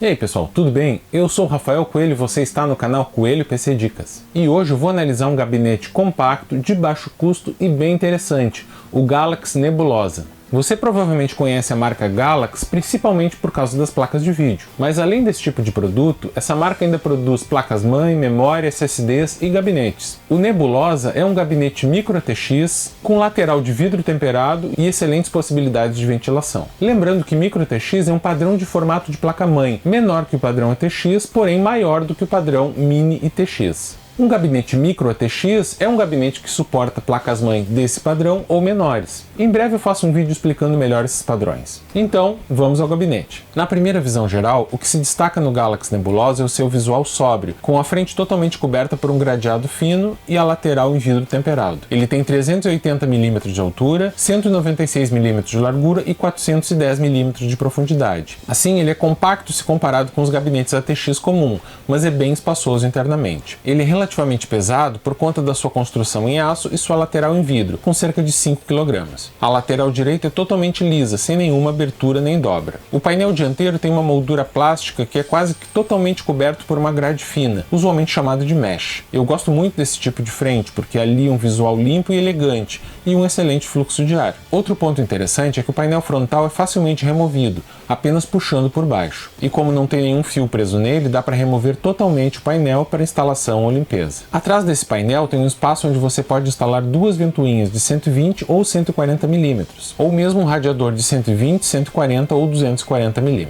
E aí pessoal, tudo bem? Eu sou o Rafael Coelho e você está no canal Coelho PC Dicas. E hoje eu vou analisar um gabinete compacto, de baixo custo e bem interessante, o Galaxy Nebulosa. Você provavelmente conhece a marca Galaxy principalmente por causa das placas de vídeo, mas além desse tipo de produto, essa marca ainda produz placas-mãe, memória, SSDs e gabinetes. O Nebulosa é um gabinete micro ATX com lateral de vidro temperado e excelentes possibilidades de ventilação. Lembrando que micro ATX é um padrão de formato de placa-mãe, menor que o padrão ATX, porém maior do que o padrão Mini ATX. Um gabinete micro ATX é um gabinete que suporta placas-mãe desse padrão ou menores. Em breve eu faço um vídeo explicando melhor esses padrões. Então, vamos ao gabinete. Na primeira visão geral, o que se destaca no Galaxy Nebulosa é o seu visual sóbrio, com a frente totalmente coberta por um gradeado fino e a lateral em vidro temperado. Ele tem 380 mm de altura, 196 mm de largura e 410 mm de profundidade. Assim, ele é compacto se comparado com os gabinetes ATX comum, mas é bem espaçoso internamente. Ele é relativamente pesado por conta da sua construção em aço e sua lateral em vidro, com cerca de 5 kg. A lateral direita é totalmente lisa, sem nenhuma abertura nem dobra. O painel dianteiro tem uma moldura plástica que é quase que totalmente coberto por uma grade fina, usualmente chamada de mesh. Eu gosto muito desse tipo de frente, porque alia um visual limpo e elegante, e um excelente fluxo de ar. Outro ponto interessante é que o painel frontal é facilmente removido, apenas puxando por baixo. E como não tem nenhum fio preso nele, dá para remover totalmente o painel para instalação ou limpeza. Atrás desse painel tem um espaço onde você pode instalar duas ventoinhas de 120 ou 140 mm, ou mesmo um radiador de 120, 140 ou 240 mm.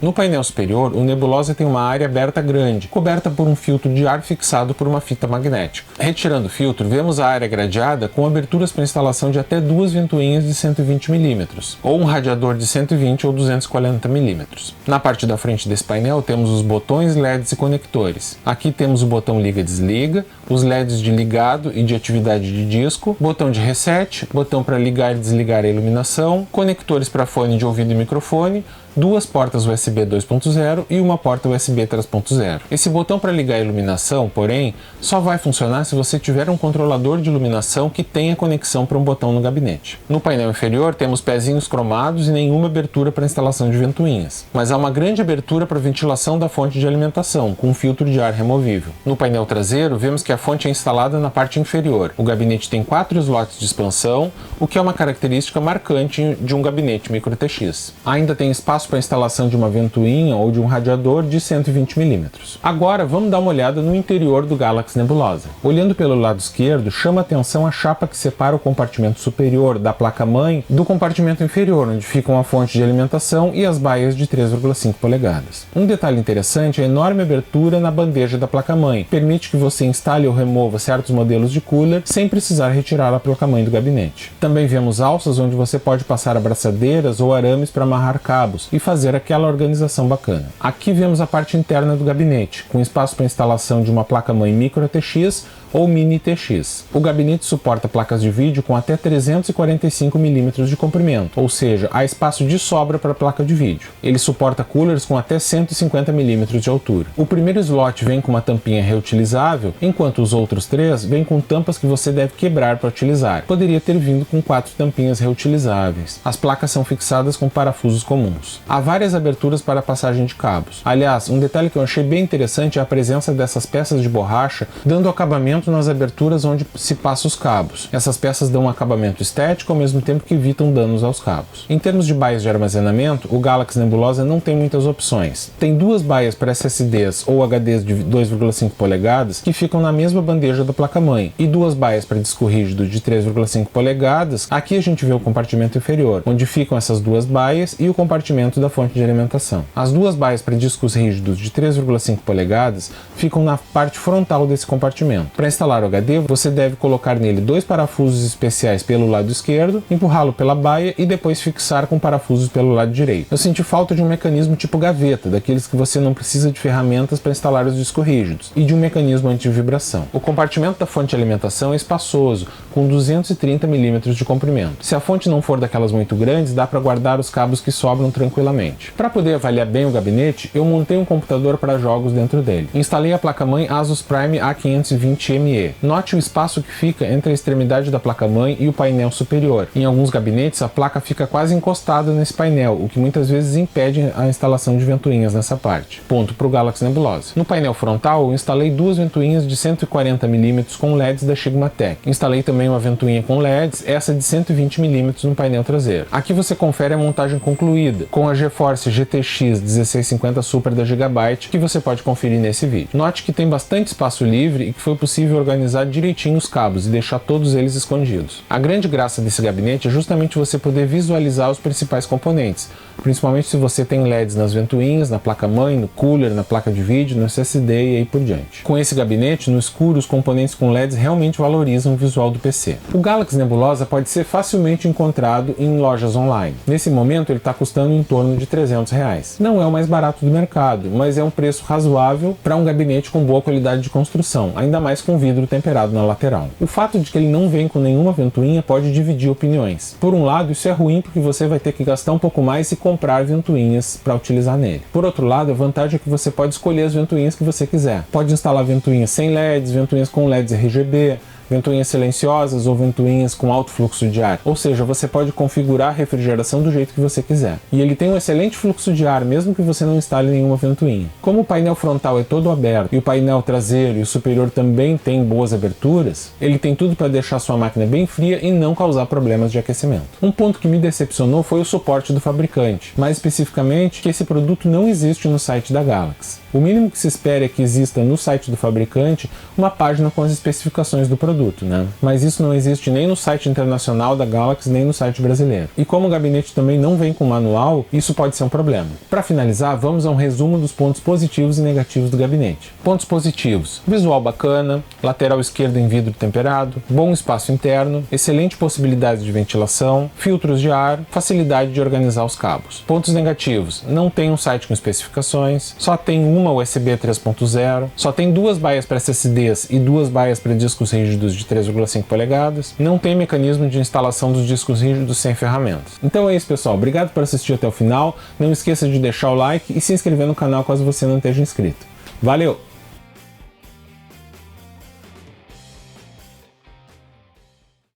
No painel superior, o Nebulosa tem uma área aberta grande, coberta por um filtro de ar fixado por uma fita magnética. Retirando o filtro, vemos a área gradeada com aberturas para instalação de até duas ventoinhas de 120 mm, ou um radiador de 120 ou 240 mm. Na parte da frente desse painel temos os botões, LEDs e conectores. Aqui temos o botão liga-desliga, os LEDs de ligado e de atividade de disco, botão de reset, botão para ligar e desligar a iluminação, conectores para fone de ouvido e microfone, duas portas USB 2.0 e uma porta USB 3.0. Esse botão para ligar a iluminação, porém, só vai funcionar se você tiver um controlador de iluminação que tenha conexão para um botão no gabinete. No painel inferior temos pezinhos cromados e nenhuma abertura para instalação de ventoinhas, mas há uma grande abertura para ventilação da fonte de alimentação, com um filtro de ar removível. No painel traseiro vemos que a fonte é instalada na parte inferior. O gabinete tem 4 slots de expansão, o que é uma característica marcante de um gabinete micro ATX. Ainda tem espaço para a instalação de uma ventoinha ou de um radiador de 120 mm. Agora vamos dar uma olhada no interior do Galaxy Nebulosa. Olhando pelo lado esquerdo, chama a atenção a chapa que separa o compartimento superior da placa-mãe do compartimento inferior, onde ficam a fonte de alimentação e as baias de 3,5 polegadas. Um detalhe interessante é a enorme abertura na bandeja da placa-mãe, que permite que você instale ou remova certos modelos de cooler sem precisar retirar a placa-mãe do gabinete. Também vemos alças onde você pode passar abraçadeiras ou arames para amarrar cabos e fazer aquela organização bacana. Aqui vemos a parte interna do gabinete, com espaço para instalação de uma placa-mãe micro ATX ou Mini ATX. O gabinete suporta placas de vídeo com até 345 mm de comprimento, ou seja, há espaço de sobra para a placa de vídeo. Ele suporta coolers com até 150 mm de altura. O primeiro slot vem com uma tampinha reutilizável, enquanto os outros 3 vêm com tampas que você deve quebrar para utilizar. Poderia ter vindo com 4 tampinhas reutilizáveis. As placas são fixadas com parafusos comuns. Há várias aberturas para a passagem de cabos. Aliás, um detalhe que eu achei bem interessante é a presença dessas peças de borracha dando acabamento nas aberturas onde se passa os cabos. Essas peças dão um acabamento estético ao mesmo tempo que evitam danos aos cabos. Em termos de baias de armazenamento, o Galaxy Nebulosa não tem muitas opções. Tem duas baias para SSDs ou HDs de 2,5 polegadas que ficam na mesma bandeja da placa-mãe, e duas baias para disco rígido de 3,5 polegadas. Aqui a gente vê o compartimento inferior, onde ficam essas duas baias e o compartimento da fonte de alimentação. As duas baias para discos rígidos de 3,5 polegadas ficam na parte frontal desse compartimento. Para instalar o HD, você deve colocar nele 2 parafusos especiais pelo lado esquerdo, empurrá-lo pela baia e depois fixar com parafusos pelo lado direito. Eu senti falta de um mecanismo tipo gaveta, daqueles que você não precisa de ferramentas para instalar os discos rígidos, e de um mecanismo anti-vibração. O compartimento da fonte de alimentação é espaçoso, com 230 mm de comprimento. Se a fonte não for daquelas muito grandes, dá para guardar os cabos que sobram tranquilamente. Para poder avaliar bem o gabinete, eu montei um computador para jogos dentro dele. Instalei a placa-mãe Asus Prime A520 HME. Note o espaço que fica entre a extremidade da placa-mãe e o painel superior. Em alguns gabinetes, a placa fica quase encostada nesse painel, o que muitas vezes impede a instalação de ventoinhas nessa parte. Ponto para o Galaxy Nebulosa. No painel frontal, eu instalei duas ventoinhas de 140 mm com LEDs da Sigmatech. Instalei também uma ventoinha com LEDs, essa de 120 mm no painel traseiro. Aqui você confere a montagem concluída, com a GeForce GTX 1650 Super da Gigabyte, que você pode conferir nesse vídeo. Note que tem bastante espaço livre e que foi possível organizar direitinho os cabos e deixar todos eles escondidos. A grande graça desse gabinete é justamente você poder visualizar os principais componentes, principalmente se você tem LEDs nas ventoinhas, na placa-mãe, no cooler, na placa de vídeo, no SSD e aí por diante. Com esse gabinete, no escuro, os componentes com LEDs realmente valorizam o visual do PC. O Galaxy Nebulosa pode ser facilmente encontrado em lojas online. Nesse momento, ele está custando em torno de R$300. Não é o mais barato do mercado, mas é um preço razoável para um gabinete com boa qualidade de construção, ainda mais com vidro temperado na lateral. O fato de que ele não vem com nenhuma ventoinha pode dividir opiniões. Por um lado, isso é ruim porque você vai ter que gastar um pouco mais e comprar ventoinhas para utilizar nele. Por outro lado, a vantagem é que você pode escolher as ventoinhas que você quiser. Pode instalar ventoinhas sem LEDs, ventoinhas com LEDs RGB, ventoinhas silenciosas ou ventoinhas com alto fluxo de ar. Ou seja, você pode configurar a refrigeração do jeito que você quiser. E ele tem um excelente fluxo de ar, mesmo que você não instale nenhuma ventoinha. Como o painel frontal é todo aberto e o painel traseiro e o superior também tem boas aberturas, ele tem tudo para deixar sua máquina bem fria e não causar problemas de aquecimento. Um ponto que me decepcionou foi o suporte do fabricante, mais especificamente que esse produto não existe no site da Galaxy. O mínimo que se espera é que exista no site do fabricante uma página com as especificações do produto, né? Mas isso não existe nem no site internacional da Galaxy, nem no site brasileiro. E como o gabinete também não vem com manual, isso pode ser um problema. Para finalizar, vamos a um resumo dos pontos positivos e negativos do gabinete. Pontos positivos: visual bacana, lateral esquerdo em vidro temperado, bom espaço interno, excelente possibilidade de ventilação, filtros de ar, facilidade de organizar os cabos. Pontos negativos: não tem um site com especificações, só tem uma USB 3.0, só tem duas baias para SSDs e duas baias para discos rígidos de 3,5 polegadas, não tem mecanismo de instalação dos discos rígidos sem ferramentas. Então é isso, pessoal, obrigado por assistir até o final, não esqueça de deixar o like e se inscrever no canal caso você não esteja inscrito. Valeu!